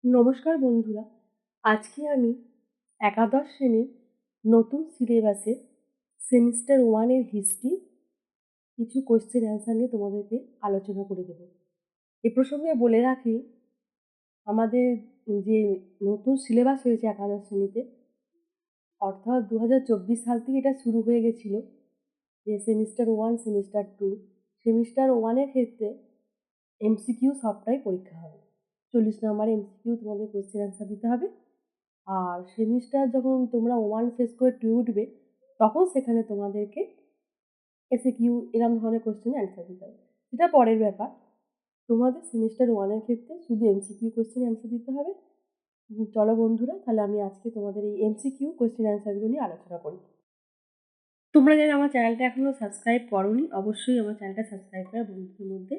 নমস্কার বন্ধুরা, আজকে আমি একাদশ শ্রেণীর নতুন সিলেবাসে সেমিস্টার 1 এর হিস্ট্রি কিছু কোয়েশ্চেন অ্যান্সার নিয়ে তোমাদেরকে আলোচনা করে দেব। এ প্রসঙ্গে বলে রাখি, আমাদের যে নতুন সিলেবাস হয়েছে একাদশ শ্রেণীতে, অর্থাৎ 2024 সাল থেকে এটা শুরু হয়ে গেছিল যে সেমিস্টার 1, সেমিস্টার 2। সেমিস্টার 1 এর ক্ষেত্রে এমসিকিউ সবটাই পরীক্ষা হবে। 40 নম্বরের এমসিকিউ তোমাদের কোয়েশ্চেন অ্যান্সার দিতে হবে। আর সেমিস্টার যখন তোমরা 1 শেষ করে 2 উঠবে, তখন সেখানে তোমাদেরকে এসএকিউ এরকম ধরনের কোয়েশ্চেনের অ্যান্সার দিতে হবে। সেটা পরের ব্যাপার। তোমাদের সেমিস্টার 1 এর ক্ষেত্রে শুধু এমসিকিউ কোয়েশ্চেন অ্যান্সার দিতে হবে। চলো বন্ধুরা, তাহলে আমি আজকে তোমাদের এই এমসিকিউ কোয়েশ্চেন অ্যান্সারগুলো নিয়ে আলোচনা করি। তোমরা যারা আমার চ্যানেলটা এখনও সাবস্ক্রাইব করোনি, অবশ্যই আমার চ্যানেলটা সাবস্ক্রাইব করে বন্ধুদের মধ্যে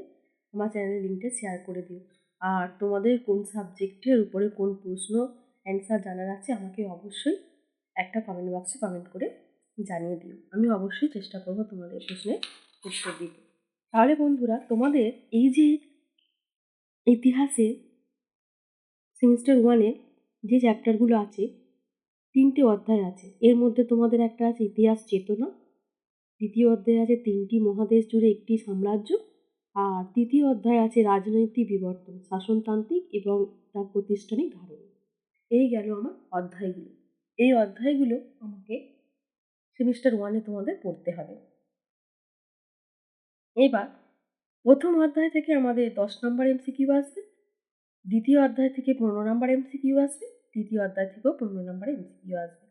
আমার চ্যানেলের লিঙ্কটা শেয়ার করে দিও। আর তোমাদের কোন সাবজেক্টের উপরে কোন প্রশ্ন অ্যান্সার জানার আছে আমাকে অবশ্যই একটা কমেন্ট বক্সে কমেন্ট করে জানিয়ে দিও। আমি অবশ্যই চেষ্টা করব তোমাদের প্রশ্নের উত্তর দিতে। তাহলে বন্ধুরা, তোমাদের এই যে ইতিহাসে সেমিস্টার 1-এ যে চ্যাপ্টারগুলো আছে, 3টে অধ্যায় আছে। এর মধ্যে তোমাদের একটা আছে ইতিহাস চেতনা, দ্বিতীয় অধ্যায়ে আছে 3টি মহাদেশ জুড়ে একটি সাম্রাজ্য, আর তৃতীয় অধ্যায়ে আছে রাজনৈতিক বিবর্তন, শাসনতান্ত্রিক এবং তার প্রাতিষ্ঠানিক ধারণা। এই গেল আমার অধ্যায়গুলো। এই অধ্যায়গুলো আমাকে সেমিস্টার 1-এ তোমাদের পড়তে হবে। এবার প্রথম অধ্যায় থেকে আমাদের 10 নম্বর এমসিকিউ আসবে, দ্বিতীয় অধ্যায় থেকে 15 নম্বর এমসিকিউ আসবে, তৃতীয় অধ্যায় থেকেও 15 নম্বর এমসিকিউ আসবে।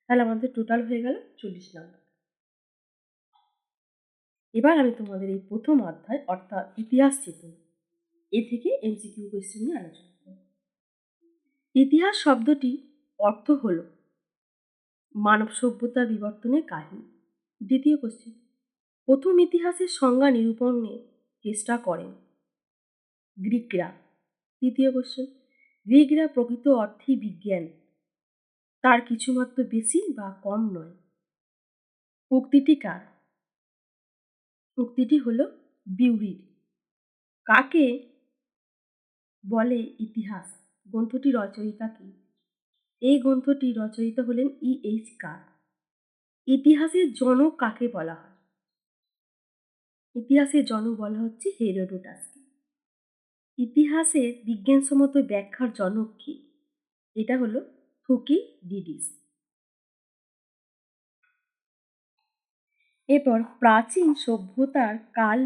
তাহলে আমাদের টোটাল হয়ে গেল 40 নম্বর। এবার আমি তোমাদের এই প্রথম অধ্যায় অর্থাৎ ইতিহাস চেতনা, এ থেকে এমসিকিউ কোয়েশ্চেন নিয়ে আলোচনা করব। ইতিহাস শব্দটি অর্থ হল মানব সভ্যতার বিবর্তনের কাহিনী। দ্বিতীয় কোশ্চেন, প্রথম ইতিহাসের সংজ্ঞা নিরূপণের চেষ্টা করেন গ্রিকরা। তৃতীয় কোশ্চেন, গ্রিকরা প্রকৃত অর্থেই বিজ্ঞান, তার কিছুমাত্র বেশি বা কম নয়। উক্তিটি কার? উক্তিটি হল বিউরির। কাকে বলে ইতিহাস গ্রন্থটি রচয়িতা কে? এই গ্রন্থটি রচয়িতা হলেন E.H. কার। ইতিহাসের জনক কাকে বলা হয়? ইতিহাসের জনক বলা হচ্ছে হেরোডোটাসকে। ইতিহাসের বিজ্ঞানসম্মত ব্যাখ্যার জনক কে? এটা হলো থুকিডিডিস। এরপর প্রাচীন সভ্যতার কাল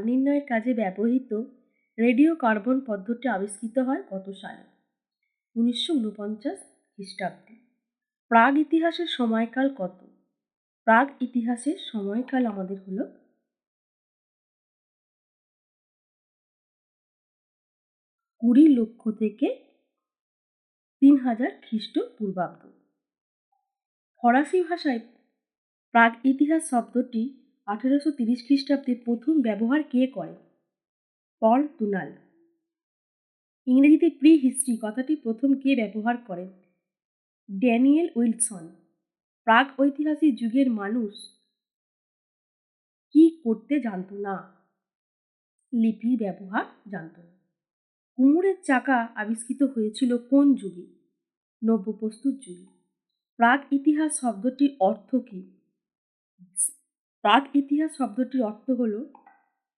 নির্ণয়ের কাজে ব্যবহৃত রেডিও কার্বন পদ্ধতি আবিষ্কৃত হয় কত সালে? 1949 খ্রিস্টাব্দে। প্রাগ ইতিহাসের সময়কাল কত? প্রাগ ইতিহাসের সময়কাল আমাদের হলো 20 লক্ষ থেকে 3000 খ্রিস্টপূর্বাব্দ। ফরাসি ভাষায় প্রাগ ইতিহাস শব্দটি 1830 খ্রিস্টাব্দে প্রথম ব্যবহার কে করে? পল টুনাল। ইংরেজিতে প্রি হিস্ট্রি কথাটি প্রথম কে ব্যবহার করেন? Daniel Wilson. প্রাগ ঐতিহাসিক যুগের মানুষ কি করতে জানত না? লিপির ব্যবহার জানত না। কুমোরের চাকা আবিষ্কৃত হয়েছিল কোন যুগে? নব্যপ্রস্তর যুগে। প্রাগ ইতিহাস শব্দটির অর্থ কি? প্রাগ ইতিহাস শব্দটির অর্থ হল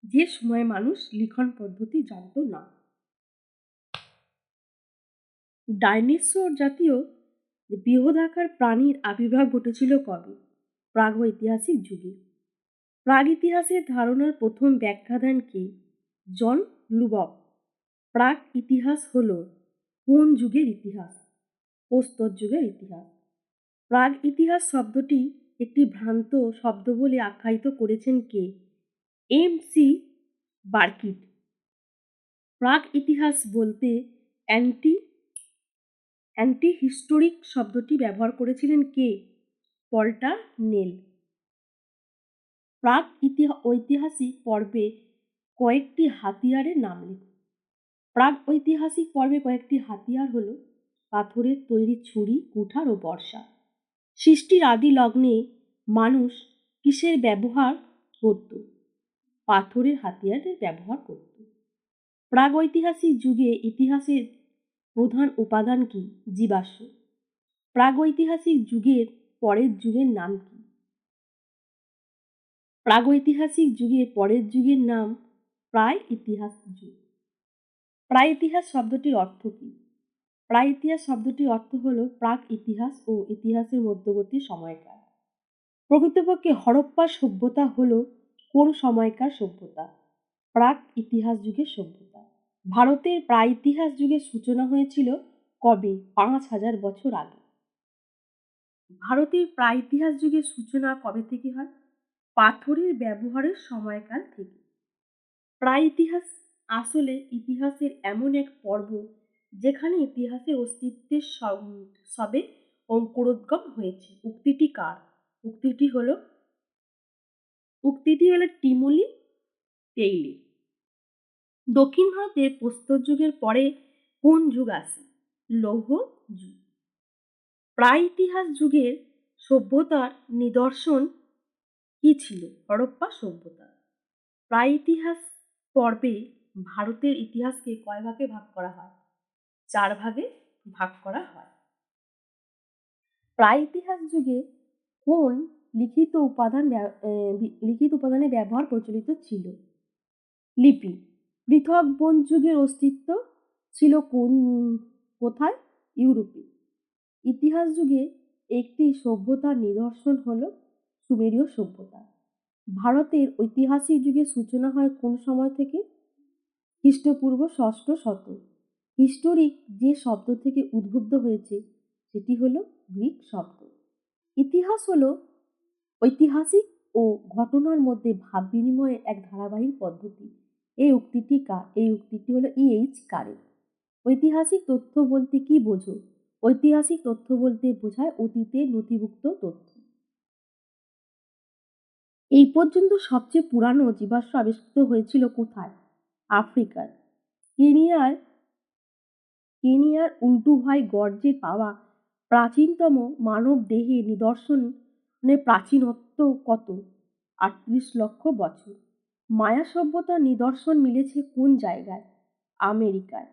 যে সময় মানুষ লিখন পদ্ধতি জানত না। ডাইনোসর জাতীয় বৃহদাকার প্রাণীর আবির্ভাব ঘটেছিল কবে? প্রাগৈতিহাসিক যুগে। প্রাগ ইতিহাসের ধারণার প্রথম ব্যাখ্যা দেন কে? জন লুবক। প্রাগ ইতিহাস হল কোন যুগের ইতিহাস? প্রস্তর যুগের ইতিহাস। প্রাগ ইতিহাস শব্দটি একটি ভ্রান্ত শব্দ বলে আখ্যায়িত করেছেন কে? MC বার্কিট। প্রাগ ইতিহাস বলতে অ্যান্টি হিস্টোরিক শব্দটি ব্যবহার করেছিলেন কে? পল্টার নেল। প্রাগ ঐতিহাসিক পর্বে কয়েকটি হাতিয়ারের নাম লিখুন। প্রাগ ঐতিহাসিক পর্বে কয়েকটি হাতিয়ার হল পাথরের তৈরি ছুরি, কুঠার ও বর্ষা। সৃষ্টির আদি লগ্নে মানুষ কিসের ব্যবহার করত? পাথরের হাতিয়ারের ব্যবহার করত। প্রাগৈতিহাসিক যুগে ইতিহাসের প্রধান উপাদান কি? জীবাশ্ম। প্রাগৈতিহাসিক যুগের পরের যুগের নাম কি? প্রাগৈতিহাসিক যুগের পরের যুগের নাম প্রায় ইতিহাস যুগ। প্রাগইতিহাস শব্দটির অর্থ কি? প্রাগইতিহাস শব্দটির অর্থ হল প্রাক ইতিহাস ও ইতিহাসের মধ্যবর্তী সময়কাল। প্রকৃতপক্ষে হরপ্পা সভ্যতা হল কোন সময়কার সভ্যতা? প্রাক ইতিহাস যুগের সভ্যতা। ভারতের প্রাগইতিহাস যুগের সূচনা হয়েছিল কবে? 5000 বছর আগে। ভারতের প্রাগইতিহাস যুগের সূচনা কবে থেকে হয়? পাথরের ব্যবহারের সময়কাল থেকে। প্রাগইতিহাস আসলে ইতিহাসের এমন এক পর্ব যেখানে ইতিহাসের অস্তিত্বের সবে অঙ্কুরোদ্গম হয়েছে। উক্তিটি কার? উক্তিটি হলো টিমোলি টেইলের। দক্ষিণ ভারতের প্রস্তর যুগের পরে কোন যুগ আসে? লৌহ যুগ। প্রাগইতিহাস যুগের সভ্যতার নিদর্শন কি ছিল? হরপ্পা সভ্যতা। প্রাগইতিহাস পর্বে ভারতের ইতিহাসকে কয় ভাগে ভাগ করা হয়? 4 ভাগে ভাগ করা হয়। প্রাগইতিহাস যুগে কোন লিখিত উপাদানের ব্যবহার প্রচলিত ছিল? লিপি। পৃথক বন যুগের অস্তিত্ব ছিল কোথায়? ইউরোপে। ইতিহাস যুগে একটি সভ্যতার নিদর্শন হল সুমেরীয় সভ্যতা। ভারতের ঐতিহাসিক যুগের সূচনা হয় কোন সময় থেকে? খ্রিস্টপূর্ব 6ষ্ঠ শতক। হিস্টোরিক যে শব্দ থেকে উদ্বুদ্ধ হয়েছে সেটি হলো গ্রিক শব্দ। ইতিহাস হলো ঐতিহাসিক ও ঘটনার মধ্যে ভাব বিনিময়ের এক ধারাবাহিক পদ্ধতি। এই উক্তিটি কার? এই উক্তিটি হলো E.H. কারের। ঐতিহাসিক তথ্য বলতে কি বোঝো? ঐতিহাসিক তথ্য বলতে বোঝায় অতীতে নথিভুক্ত তথ্য। এই পর্যন্ত সবচেয়ে পুরানো জীবাশ্ম আবিষ্কৃত হয়েছিল কোথায়? আফ্রিকার। কেনিয়ার উল্টুভাই গর্জে পাওয়া প্রাচীনতম মানব দেহের নিদর্শনের প্রাচীনত্ব কত? 38 লক্ষ বছর। মায়া সভ্যতার নিদর্শন মিলেছে কোন জায়গায়? আমেরিকায়।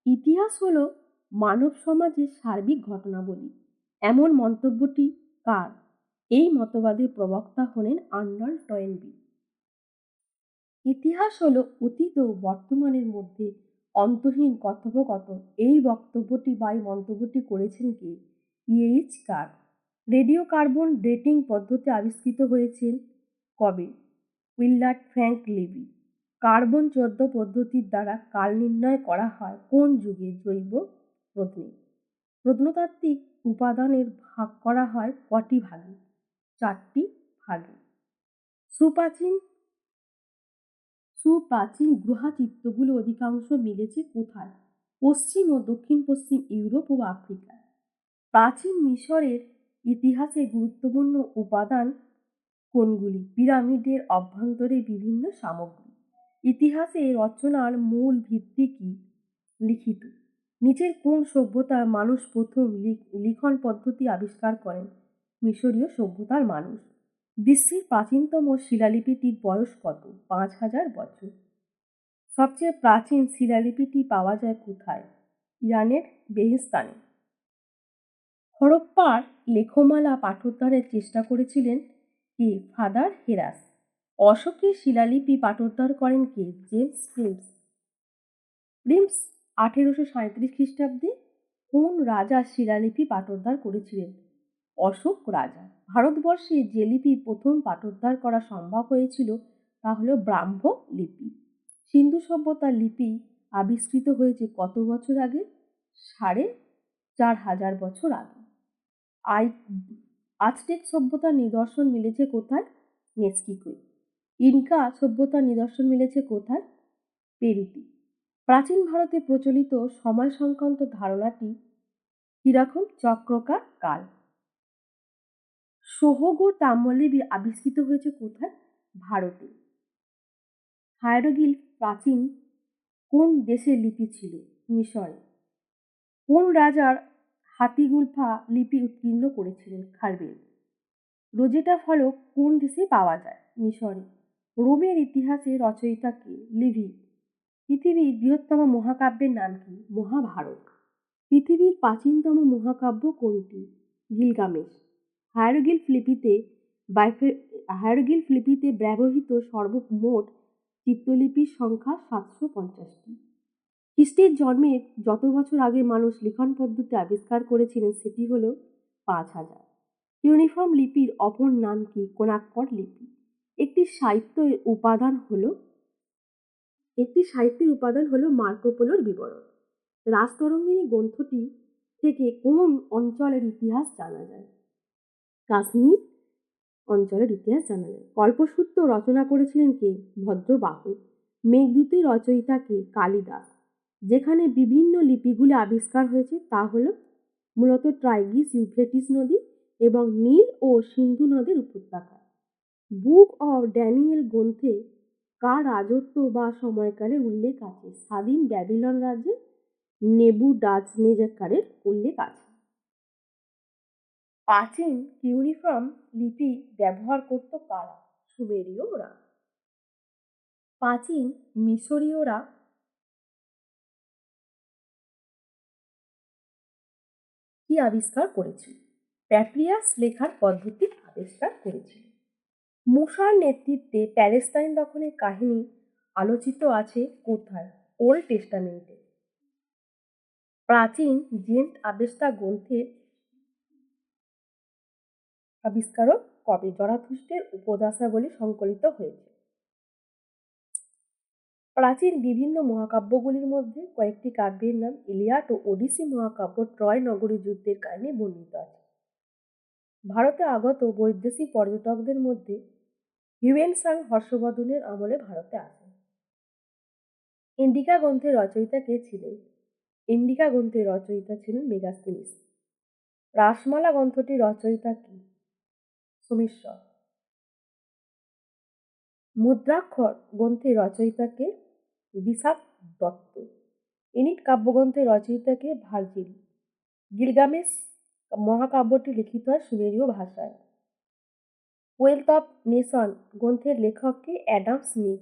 ইতিহাস হলো মানব সমাজের সার্বিক ঘটনাবলী। এমন মন্তব্যটি কার? এই মতবাদের প্রবক্তা হলেন আর্নল্ড টয়েনবি। ইতিহাস হলো অতীত ও বর্তমানের মধ্যে অন্তহীন কথোপকথন। এই বক্তব্যটি বা এই মন্তব্যটি করেছেন কে? E.H. কার। রেডিও কার্বন ডেটিং পদ্ধতি আবিষ্কৃত হয়েছেন কবে? Willard Frank Levy. কার্বন 14 পদ্ধতির দ্বারা কাল নির্ণয় করা হয় কোন যুগে? জৈব প্রত্নে। প্রত্নতাত্ত্বিক উপাদানের ভাগ করা হয় কটি ভাগে? 4টি ভাগে। সুপ্রাচীন গুহাচিত্রগুলো অধিকাংশ মিলেছে কোথায়? পশ্চিম ও দক্ষিণ পশ্চিম ইউরোপ ও আফ্রিকায়। প্রাচীন মিশরের ইতিহাসে গুরুত্বপূর্ণ উপাদান কোনগুলি? পিরামিডের অভ্যন্তরে বিভিন্ন সামগ্রী। ইতিহাসে রচনার মূল ভিত্তি কি? লিখিত। নিচের কোন সভ্যতার মানুষ প্রথম লিখন পদ্ধতি আবিষ্কার করেন? মিশরীয় সভ্যতার মানুষ। বিশ্বের প্রাচীনতম শিলালিপিটির বয়স কত? 5000 বছর। সবচেয়ে প্রাচীন শিলালিপিটি পাওয়া যায় কোথায়? ইরানের বেহিস্তানে। হরপ্পার লেখমালা পাঠোদ্ধারের চেষ্টা করেছিলেন কে? Father Heras. অশোকের শিলালিপি পাঠোদ্ধার করেন কে? James Prince. 1837 খ্রিস্টাব্দে কোন রাজা শিলালিপি পাঠোদ্ধার করেছিলেন? অশোক রাজা। ভারতবর্ষে যে লিপি প্রথম পাঠোদ্ধার করা সম্ভব হয়েছিল তা হল ব্রাহ্ম লিপি। সিন্ধু সভ্যতার লিপি আবিষ্কৃত হয়েছে কত বছর আগে? 4500 বছর আগে। আজটেক সভ্যতার নিদর্শন মিলেছে কোথায়? মেক্সিকোয়। ইনকা সভ্যতার নিদর্শন মিলেছে কোথায়? পেরুতে। প্রাচীন ভারতে প্রচলিত সময় সংক্রান্ত ধারণাটি কিরকম? চক্রাকার কাল। সোহগো তাম্রলিপি আবিষ্কৃত হয়েছে কোথায়? ভারতে। হায়ারোগ্লিফ প্রাচীন কোন দেশের লিপি ছিল? মিশরে। কোন রাজার হাতিগুলফা লিপি উৎকীর্ণ করেছিলেন? খারবেল। রোজেটা ফলক কোন দেশে পাওয়া যায়? মিশরে। রোমের ইতিহাসের রচয়িতা কে? লিভি। পৃথিবীর বৃহত্তম মহাকাব্যের নাম কি? মহাভারত। পৃথিবীর প্রাচীনতম মহাকাব্য কোনটি? গিলগামেশ। হায়ারোগ্লিফ লিপিতে ব্যবহৃত সর্বমোট চিত্রলিপির সংখ্যা 750টি। খ্রিস্টের জন্মের যত বছর আগে মানুষ লিখন পদ্ধতি আবিষ্কার করেছিলেন সেটি হল 5000। ইউনিফর্ম লিপির অপর নাম কি? কোণাক্ষর লিপি। একটি সাহিত্যের উপাদান হলো মার্কো পোলোর বিবরণ। রাজতরঙ্গিনী গ্রন্থটি থেকে কোন অঞ্চলের ইতিহাস জানা যায়? কাশ্মীর অঞ্চলের ইতিহাস জানা যায়। কল্পসূত্র রচনা করেছিলেন কে? ভদ্রবাহু। মেঘদূতের রচয়িতা কে? কালিদাস। যেখানে বিভিন্ন লিপিগুলি আবিষ্কার হয়েছে তা হলো মূলত টাইগ্রিস ইউফ্রেটিস নদী এবং নীল ও সিন্ধু নদের উপত্যকা। বুক অব ড্যানিয়েল গ্রন্থে কার রাজত্ব বা সময়কালের উল্লেখ আছে? স্বাধীন ব্যাবিলন রাজ্যে নেবুকাদনেজারের উল্লেখ আছে। প্রাচীন কিউনিফর্ম লিপি ব্যবহার করত কারা? সুমেরীয়রা। প্রাচীন মিশরীয়রা কি আবিষ্কার করেছিল? প্যাপিয়াস লেখার পদ্ধতি আবিষ্কার করেছিল। মুসার নেতৃত্বে প্যালেস্টাইন দখলের কাহিনী আলোচিত আছে কোথায়? ওল্ড টেস্টামেন্টে। প্রাচীন জেন্ট আবেস্তা গ্রন্থের আবিষ্কারক কবে? জরাথুস্ট্রের উপদেশাবলী সংকলিত হয়েছে। প্রাচীন বিভিন্ন মহাকাব্যগুলির মধ্যে কয়েকটি কাব্যের নাম। ইলিয়াড ও ওডিসি মহাকাব্য ট্রয় নগরী যুদ্ধের কাহিনী বর্ণিত আছে। ভারতে আগত বৈদেশিক পর্যটকদের মধ্যে হিউয়েন সাং হর্ষবর্ধনের আমলে ভারতে আসেন। ইন্ডিকা গ্রন্থের রচয়িতা কে ছিলেন? ইন্ডিকা গ্রন্থের রচয়িতা ছিলেন মেগাস্তিনিস। রাসমালা গ্রন্থটির রচয়িতা কি? সোমেশ্বর। মুদ্রাক্ষর গ্রন্থের রচয়িতা কে? বিশাখ দত্ত। ইনিট কাব্যগ্রন্থের রচয়িতা কে? ভার্জিল। গিলগামেশ মহাকাব্যটি লিখিত হয় সুমেরীয় ভাষায়। ওয়েলথ অফ নেশন গ্রন্থের লেখক কে? Adam Smith.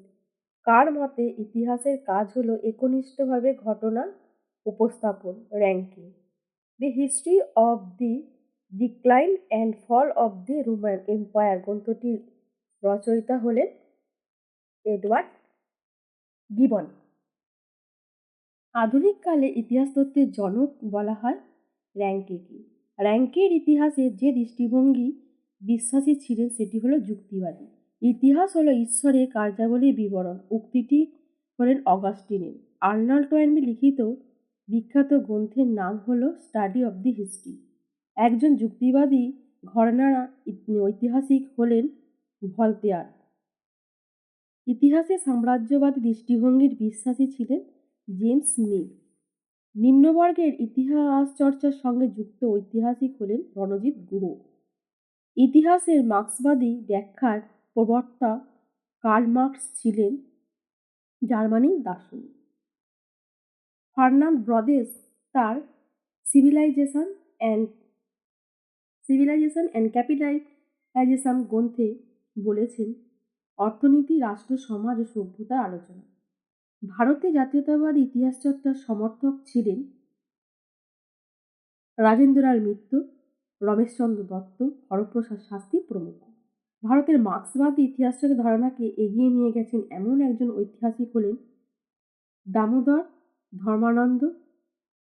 কার মতে ইতিহাসের কাজ হলো একনিষ্ঠভাবে ঘটনা উপস্থাপন? Ranke. The history of the decline and fall of the Roman Empire গ্রন্থটির রচয়িতা হলেন এডওয়ার্ড গিবন। আধুনিক কালে ইতিহাস তত্ত্বের জনক বলা হয় র্যাঙ্কেকে। র্যাঙ্কের ইতিহাসে যে দৃষ্টিভঙ্গি বিশ্বাসী ছিলেন সেটি হলো যুক্তিবাদী। ইতিহাস হলো ঈশ্বরের কার্যাবলীর বিবরণ। উক্তিটি হলেন অগাস্টিনের। আর্নল্ড টোয়েনবি লিখিত বিখ্যাত গ্রন্থের নাম হলো স্টাডি অব দি হিস্ট্রি। একজন যুক্তিবাদী ঘরানার ঐতিহাসিক হলেন ভলতেয়ার। ইতিহাসে সাম্রাজ্যবাদী দৃষ্টিভঙ্গির বিশ্বাসী ছিলেন জেমস মিল। নিম্নবর্গের ইতিহাস চর্চার সঙ্গে যুক্ত ঐতিহাসিক হলেন রণজিৎ গুহ। ইতিহাসের মার্ক্সবাদী ব্যাখ্যার প্রবক্তা কার্ল মার্কস ছিলেন জার্মানির দার্শনিক। ফার্নান্ড ব্রদেস তার সিভিলাইজেশন অ্যান্ড ক্যাপিটালাইজেশন গ্রন্থে বলেছেন অর্থনীতি, রাষ্ট্র, সমাজ ও সভ্যতার আলোচনা। ভারতে জাতীয়তাবাদী ইতিহাস চর্চার সমর্থক ছিলেন রাজেন্দ্রলাল মিত্র, রমেশচন্দ্র দত্ত, হরপ্রসাদ শাস্ত্রী প্রমুখ। ভারতের মার্ক্সবাদী ইতিহাসচর্চার ধারণাকে এগিয়ে নিয়ে গেছেন এমন একজন ঐতিহাসিক হলেন দামোদর ধর্মানন্দ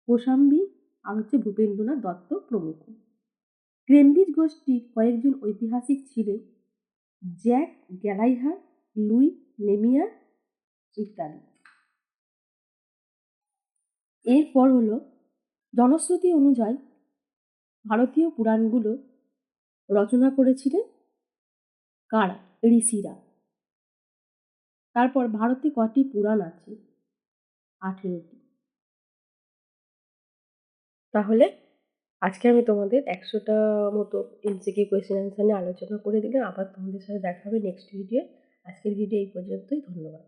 কোসাম্বী আর ভূপেন্দ্রনাথ দত্ত প্রমুখ। কেমব্রিজ গোষ্ঠীর কয়েকজন ঐতিহাসিক ছিলেন জ্যাক গ্যালাইহার, লুই নেমিয়ার ইত্যাদি। এরপর হলো জনশ্রুতি অনুযায়ী ভারতীয় পুরাণগুলো রচনা করেছিলেন কারা? ঋষিরা। তারপর ভারতে কটি পুরাণ আছে? 18টি। তাহলে আজকে আমি তোমাদের 100টা মতো এমসিকিউ কোয়েশ্চেন অ্যান্সার নিয়ে আলোচনা করে দিলাম। আবার তোমাদের সাথে দেখা হবে নেক্সট ভিডিও। আজকের ভিডিও এই পর্যন্তই। ধন্যবাদ।